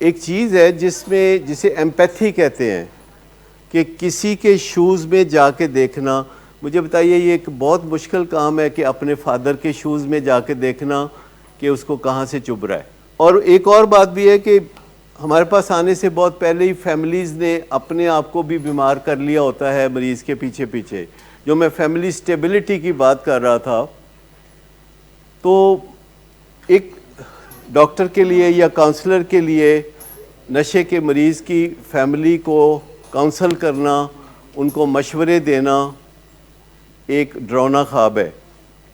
ایک چیز ہے جسے ایمپیتھی کہتے ہیں کہ کسی کے شوز میں جا کے دیکھنا. مجھے بتائیے یہ ایک بہت مشکل کام ہے کہ اپنے فادر کے شوز میں جا کے دیکھنا کہ اس کو کہاں سے چبھ رہا ہے. اور ایک اور بات بھی ہے کہ ہمارے پاس آنے سے بہت پہلے ہی فیملیز نے اپنے آپ کو بھی بیمار کر لیا ہوتا ہے مریض کے پیچھے پیچھے. جو میں فیملی سٹیبلٹی کی بات کر رہا تھا, تو ایک ڈاکٹر کے لیے یا کاؤنسلر کے لیے نشے کے مریض کی فیملی کو کاؤنسل کرنا, ان کو مشورے دینا ایک ڈراؤنا خواب ہے.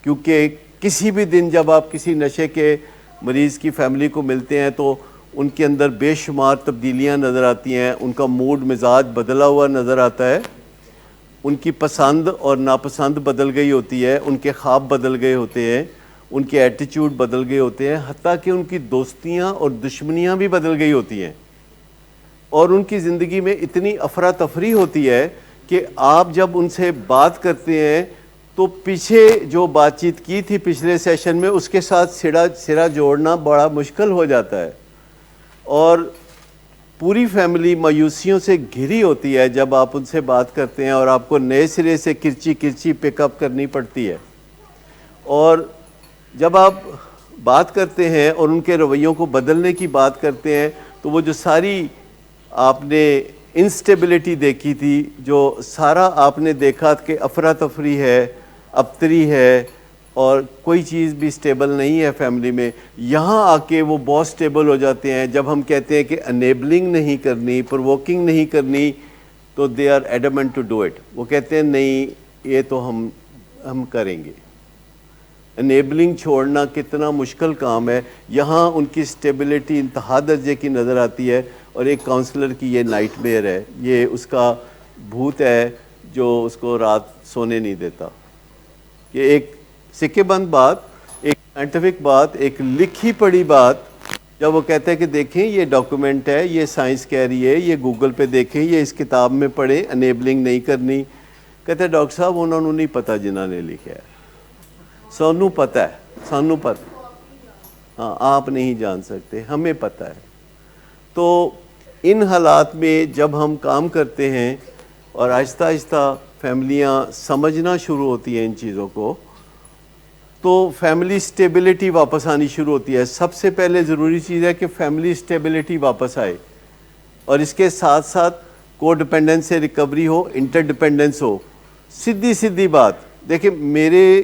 کیونکہ کسی بھی دن جب آپ کسی نشے کے مریض کی فیملی کو ملتے ہیں تو ان کے اندر بے شمار تبدیلیاں نظر آتی ہیں, ان کا موڈ مزاج بدلا ہوا نظر آتا ہے, ان کی پسند اور ناپسند بدل گئی ہوتی ہے, ان کے خواب بدل گئے ہوتے ہیں, ان کے ایٹیچیوڈ بدل گئے ہوتے ہیں, حتیٰ کہ ان کی دوستیاں اور دشمنیاں بھی بدل گئی ہوتی ہیں. اور ان کی زندگی میں اتنی افراتفری ہوتی ہے کہ آپ جب ان سے بات کرتے ہیں تو پیچھے جو بات چیت کی تھی پچھلے سیشن میں اس کے ساتھ سرا جوڑنا بڑا مشکل ہو جاتا ہے. اور پوری فیملی مایوسیوں سے گھری ہوتی ہے جب آپ ان سے بات کرتے ہیں, اور آپ کو نئے سرے سے کرچی پک اپ کرنی پڑتی ہے. اور جب آپ بات کرتے ہیں اور ان کے رویوں کو بدلنے کی بات کرتے ہیں تو وہ جو ساری آپ نے انسٹیبلٹی دیکھی تھی, جو سارا آپ نے دیکھا کہ افراتفری ہے, ابتری ہے اور کوئی چیز بھی سٹیبل نہیں ہے فیملی میں, یہاں آ کے وہ بہت سٹیبل ہو جاتے ہیں. جب ہم کہتے ہیں کہ انیبلنگ نہیں کرنی, پرووکنگ نہیں کرنی, تو they are adamant to do it. وہ کہتے ہیں نہیں یہ تو ہم کریں گے. انیبلنگ چھوڑنا کتنا مشکل کام ہے. یہاں ان کی سٹیبلٹی انتہا درجے کی نظر آتی ہے, اور ایک کاؤنسلر کی یہ نائٹ میئر ہے, یہ اس کا بھوت ہے جو اس کو رات سونے نہیں دیتا. یہ ایک سکے بند بات, ایک سائنٹیفک بات, ایک لکھی پڑھی بات, جب وہ کہتا ہے کہ دیکھیں یہ ڈاکومنٹ ہے, یہ سائنس کہہ رہی ہے, یہ گوگل پہ دیکھیں, یہ اس کتاب میں پڑھیں, انیبلنگ نہیں کرنی. کہتے ہیں ڈاکٹر صاحب انہوں نے نہیں پتہ جنہوں نے لکھا ہے, سانوں پتہ ہے, سانوں پتہ, ہاں آپ نہیں جان سکتے, ہمیں پتہ ہے. تو ان حالات میں جب ہم کام کرتے ہیں اور آہستہ آہستہ فیملیاں سمجھنا شروع ہوتی ہیں ان چیزوں کو, تو فیملی سٹیبلٹی واپس آنی شروع ہوتی ہے. سب سے پہلے ضروری چیز ہے کہ فیملی سٹیبلٹی واپس آئے, اور اس کے ساتھ ساتھ کو ڈپینڈنس سے ریکوری ہو, انٹر ڈپینڈنس ہو. سیدھی بات دیکھیں, میرے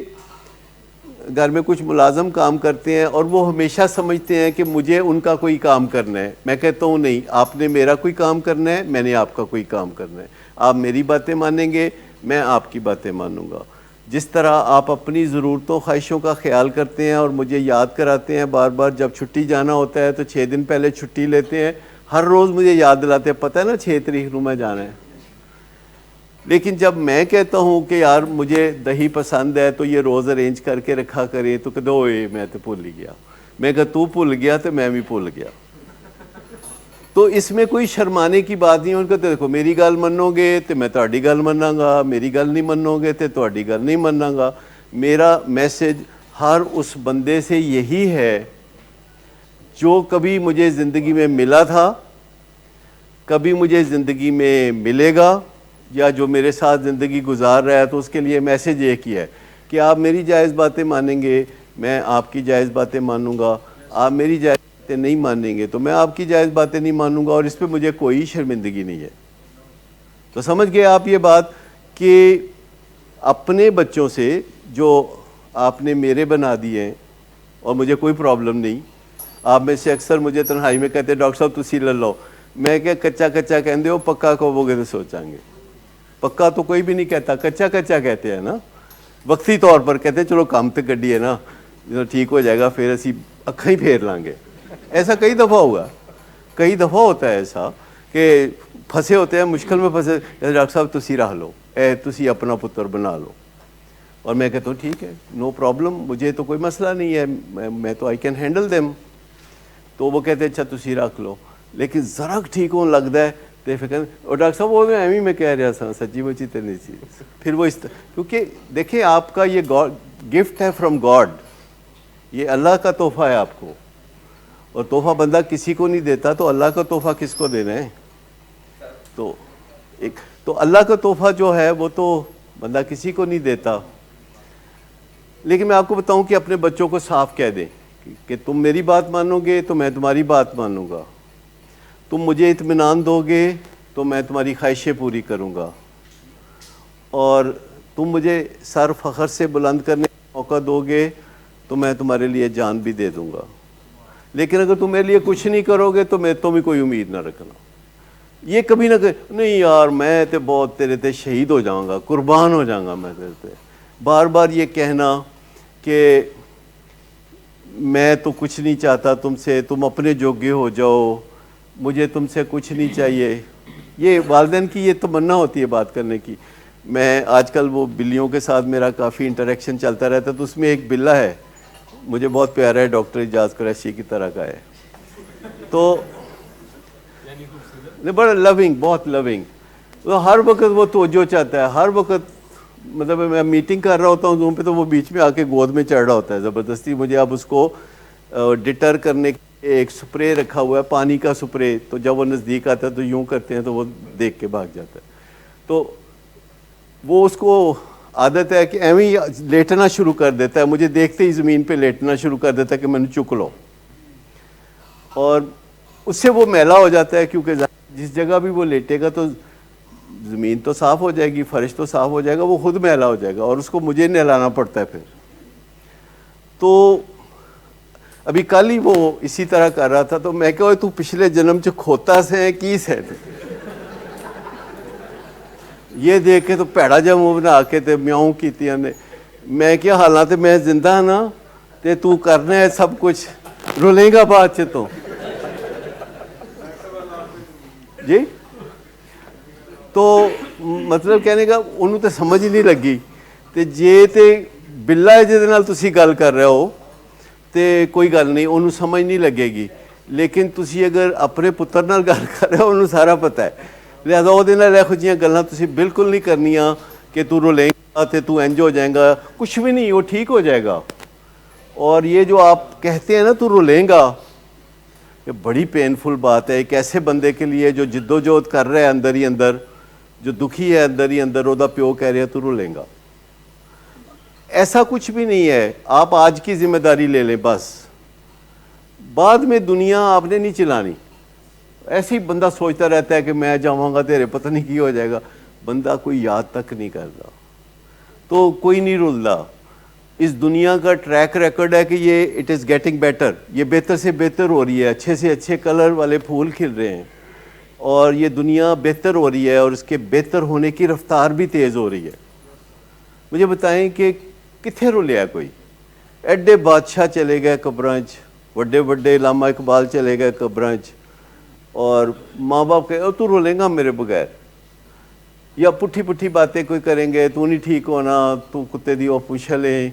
گھر میں کچھ ملازم کام کرتے ہیں اور وہ ہمیشہ سمجھتے ہیں کہ مجھے ان کا کوئی کام کرنا ہے. میں کہتا ہوں نہیں, آپ نے میرا کوئی کام کرنا ہے, میں نے آپ کا کوئی کام کرنا ہے. آپ میری باتیں مانیں گے, میں آپ کی باتیں مانوں گا. جس طرح آپ اپنی ضرورتوں خواہشوں کا خیال کرتے ہیں اور مجھے یاد کراتے ہیں بار بار, جب چھٹی جانا ہوتا ہے تو 6 دن پہلے چھٹی لیتے ہیں, ہر روز مجھے یاد دلاتے ہیں, پتہ ہے نا 6 تاریخ کو میں جانا ہے. لیکن جب میں کہتا ہوں کہ یار مجھے دہی پسند ہے تو یہ روز ارینج کر کے رکھا کریں, تو کہتے اوئے میں تو بھول ہی گیا. میں کہا تو بھول گیا تو میں بھی بھول گیا. تو اس میں کوئی شرمانے کی بات نہیں. ان کو دیکھو میری گل منو گے تو میں تہاڈی گل مناں گا, میری گل نہیں منو گے تو تہاڈی گل نہیں مناں گا. میرا میسج ہر اس بندے سے یہی ہے جو کبھی مجھے زندگی میں ملا تھا, کبھی مجھے زندگی میں ملے گا, یا جو میرے ساتھ زندگی گزار رہا ہے. تو اس کے لیے میسج ایک ہی ہے کہ آپ میری جائز باتیں مانیں گے, میں آپ کی جائز باتیں مانوں گا. آپ میری جائز باتیں نہیں مانیں گے تو میں آپ کی جائز باتیں نہیں مانوں گا, اور اس پہ مجھے کوئی شرمندگی نہیں ہے. تو سمجھ گئے آپ یہ بات کہ اپنے بچوں سے جو آپ نے میرے بنا دیے ہیں, اور مجھے کوئی پرابلم نہیں. آپ میں سے اکثر مجھے تنہائی میں کہتے ہیں ڈاکٹر صاحب تسی لے لو. میں کہ کچا کہندے ہو, پکا کہو گے تو سوچاں گے. پکا تو کوئی بھی نہیں کہتا, کچا کہتے ہیں نا, وقتی طور پر کہتے ہیں چلو کام تے گڈی ہے نا, ٹھیک ہو جائے گا پھر اسی اکھاں ہی پھیر لیں گے. ایسا کئی دفعہ ہوا, کئی دفعہ ہوتا ہے ایسا کہ پھنسے ہوتے ہیں, مشکل میں پھنسے, ڈاکٹر صاحب تسی رہ لو, تسی اپنا پتر بنا لو. اور میں کہتا ہوں ٹھیک ہے, نو پرابلم, مجھے تو کوئی مسئلہ نہیں ہے, میں تو آئی کین ہینڈل دیم. تو وہ کہتے ہیں اچھا تسی رکھ لو. لیکن ذرا ٹھیک ہونے لگتا ہے تو پھر کہتے اور ڈاکٹر صاحب وہ میں ایویں میں کہہ رہا تھا, سچی مچی تو نہیں چیز. پھر وہ کیونکہ دیکھیں آپ کا یہ گفٹ ہے فرام گاڈ, یہ اللہ کا تحفہ ہے آپ کو, اور تحفہ بندہ کسی کو نہیں دیتا تو اللہ کا تحفہ کس کو دینا ہے؟ تو اللہ کا تحفہ جو ہے وہ تو بندہ کسی کو نہیں دیتا. لیکن میں آپ کو بتاؤں کہ اپنے بچوں کو صاف کہہ دیں کہ تم میری بات مانو گے تو میں تمہاری بات مانوں گا, تم مجھے اطمینان دو گے تو میں تمہاری خواہشیں پوری کروں گا, اور تم مجھے سر فخر سے بلند کرنے کا موقع دو گے تو میں تمہارے لیے جان بھی دے دوں گا. لیکن اگر تم میرے لیے کچھ نہیں کرو گے تو میں تمہیں کوئی امید نہ رکھنا. یہ کبھی نہ نہیں یار میں تو بہت تیرے تے شہید ہو جاؤں گا, قربان ہو جاؤں گا میں تیرے تے. بار بار یہ کہنا کہ میں تو کچھ نہیں چاہتا تم سے, تم اپنے جوگے ہو جاؤ, مجھے تم سے کچھ نہیں چاہیے, یہ والدین کی یہ تمنا ہوتی ہے بات کرنے کی. میں آج کل وہ بلیوں کے ساتھ میرا کافی انٹریکشن چلتا رہتا ہے, تو اس میں ایک بلا ہے مجھے بہت پیارا ہے, ڈاکٹر اعجاز قریشی کی طرح کا ہے, تو بڑا لونگ, بہت لونگ, ہر وقت وہ توجہ چاہتا ہے, ہر وقت مطلب میں میٹنگ کر رہا ہوتا ہوں زوم پہ تو وہ بیچ میں آ کے گود میں چڑھ رہا ہوتا ہے زبردستی مجھے. اب اس کو ڈٹر کرنے کے ایک سپرے رکھا ہوا ہے, پانی کا سپرے, تو جب وہ نزدیک آتا ہے تو یوں کرتے ہیں تو وہ دیکھ کے بھاگ جاتا ہے. تو وہ اس کو عادت ہے کہ ایویں ہی لیٹنا شروع کر دیتا ہے, مجھے دیکھتے ہی زمین پہ لیٹنا شروع کر دیتا ہے کہ میں نے چک لو, اور اس سے وہ میلا ہو جاتا ہے کیونکہ جس جگہ بھی وہ لیٹے گا تو زمین تو صاف ہو جائے گی, فرش تو صاف ہو جائے گا, وہ خود میلا ہو جائے گا اور اس کو مجھے نہلانا پڑتا ہے پھر. تو ابھی کل ہی وہ اسی طرح کر رہا تھا, تو میں کہا تو پچھلے جنم چ کھوتا سے کیس ہے, یہ دیکھ کے تو پیڑا جا منہ بنا کے تے میاؤں کیتیاں نے. میں کیا حالات میں زندہ نا تے تو کرنا ہے سب کچھ, رولے گا بعد چ تو جی. تو مطلب کہنے کا انہوں تے سمجھ ہی نہیں لگی, تے جے تے بلا ہے جہدے نال تسی گل کر رہے ہو تے کوئی گل نہیں, انہوں سمجھ نہیں لگے گی. لیکن تسی اگر اپنے پتر نال گل کر رہے ہو انہوں سارا پتہ ہے, لہذا وہ دن لے جیاں گلاں تسی بالکل نہیں کرنیاں کہ تو رولیں گا تے تو انج ہو جائے گا, کچھ بھی نہیں, وہ ٹھیک ہو جائے گا. اور یہ جو آپ کہتے ہیں نا تو رولیں گا, یہ بڑی پینفل بات ہے ایک ایسے بندے کے لیے جو جد و جہد کر رہا ہے اندر ہی اندر, جو دکھی ہے اندر ہی اندر, وہ دا پیو کہہ رہے تو رولیں گا. ایسا کچھ بھی نہیں ہے, آپ آج کی ذمہ داری لے لیں بس, بعد میں دنیا آپ نے نہیں چلانی. ایسے ہی بندہ سوچتا رہتا ہے کہ میں جاؤں گا تیرے پتہ نہیں کی ہو جائے گا, بندہ کوئی یاد تک نہیں کرتا, تو کوئی نہیں رولتا. اس دنیا کا ٹریک ریکارڈ ہے کہ یہ اٹ از گیٹنگ بیٹر, یہ بہتر سے بہتر ہو رہی ہے, اچھے سے اچھے کلر والے پھول کھل رہے ہیں, اور یہ دنیا بہتر ہو رہی ہے, اور اس کے بہتر ہونے کی رفتار بھی تیز ہو رہی ہے. مجھے بتائیں کہ کتنے رولیا ہے کوئی؟ ایڈے بادشاہ چلے گئے قبرانچ, وڈے وڈے علامہ اقبال چلے گئے قبرانچ, اور ماں باپ کہے تو رولیں گا میرے بغیر, یا پٹھی پٹھی باتیں کوئی کریں گے, تو نہیں ٹھیک ہونا, تو کتے دی وہ پوچھ لیں,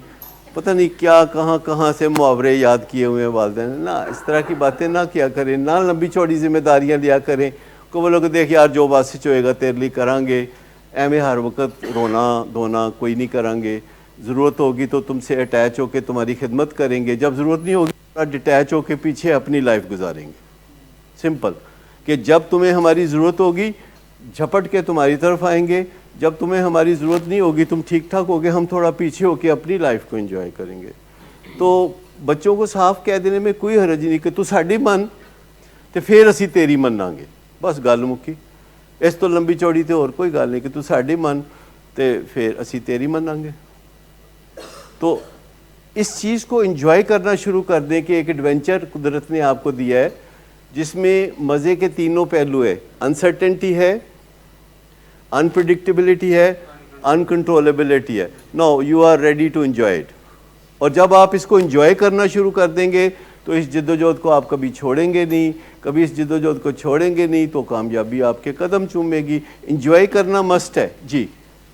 پتہ نہیں کیا کہاں کہاں سے محاورے یاد کیے ہوئے ہیں والدین. نہ اس طرح کی باتیں نہ کیا کریں, نہ لمبی چوڑی ذمہ داریاں لیا کریں کہ وہ لوگ دیکھ یار جو بات سچ ہوئے گا تیرے لیے کریں گے, ایویں ہر وقت رونا دھونا کوئی نہیں کریں گے. ضرورت ہوگی تو تم سے اٹیچ ہو کے تمہاری خدمت کریں گے, جب ضرورت نہیں ہوگی ڈٹیچ ہو کے پیچھے اپنی لائف گزاریں گے. سمپل, کہ جب تمہیں ہماری ضرورت ہوگی جھپٹ کے تمہاری طرف آئیں گے, جب تمہیں ہماری ضرورت نہیں ہوگی تم ٹھیک ٹھاک ہوگے, ہم تھوڑا پیچھے ہو کے اپنی لائف کو انجوائے کریں گے. تو بچوں کو صاف کہہ دینے میں کوئی حرج نہیں کہ تو ساڈی من تے پھر اسی تیری مناں گے, بس گل مکی. اس تو لمبی چوڑی تے اور کوئی گل نہیں کہ تو ساڈی من تے پھر اسی تیری مناں گے. تو اس چیز کو انجوائے کرنا شروع کر دیں کہ ایک ایڈونچر قدرت نے آپ کو دیا ہے جس میں مزے کے تینوں پہلو ہے, انسرٹنٹی ہے, انپریڈکٹیبلٹی ہے, انکنٹرولبلٹی ہے. No you are ready to enjoy it. اور جب آپ اس کو انجوائے کرنا شروع کر دیں گے تو اس جد و جہد کو آپ کبھی چھوڑیں گے نہیں, کبھی اس جد و جہد کو چھوڑیں گے نہیں, تو کامیابی آپ کے قدم چومے گی. انجوائے کرنا مسٹ ہے جی.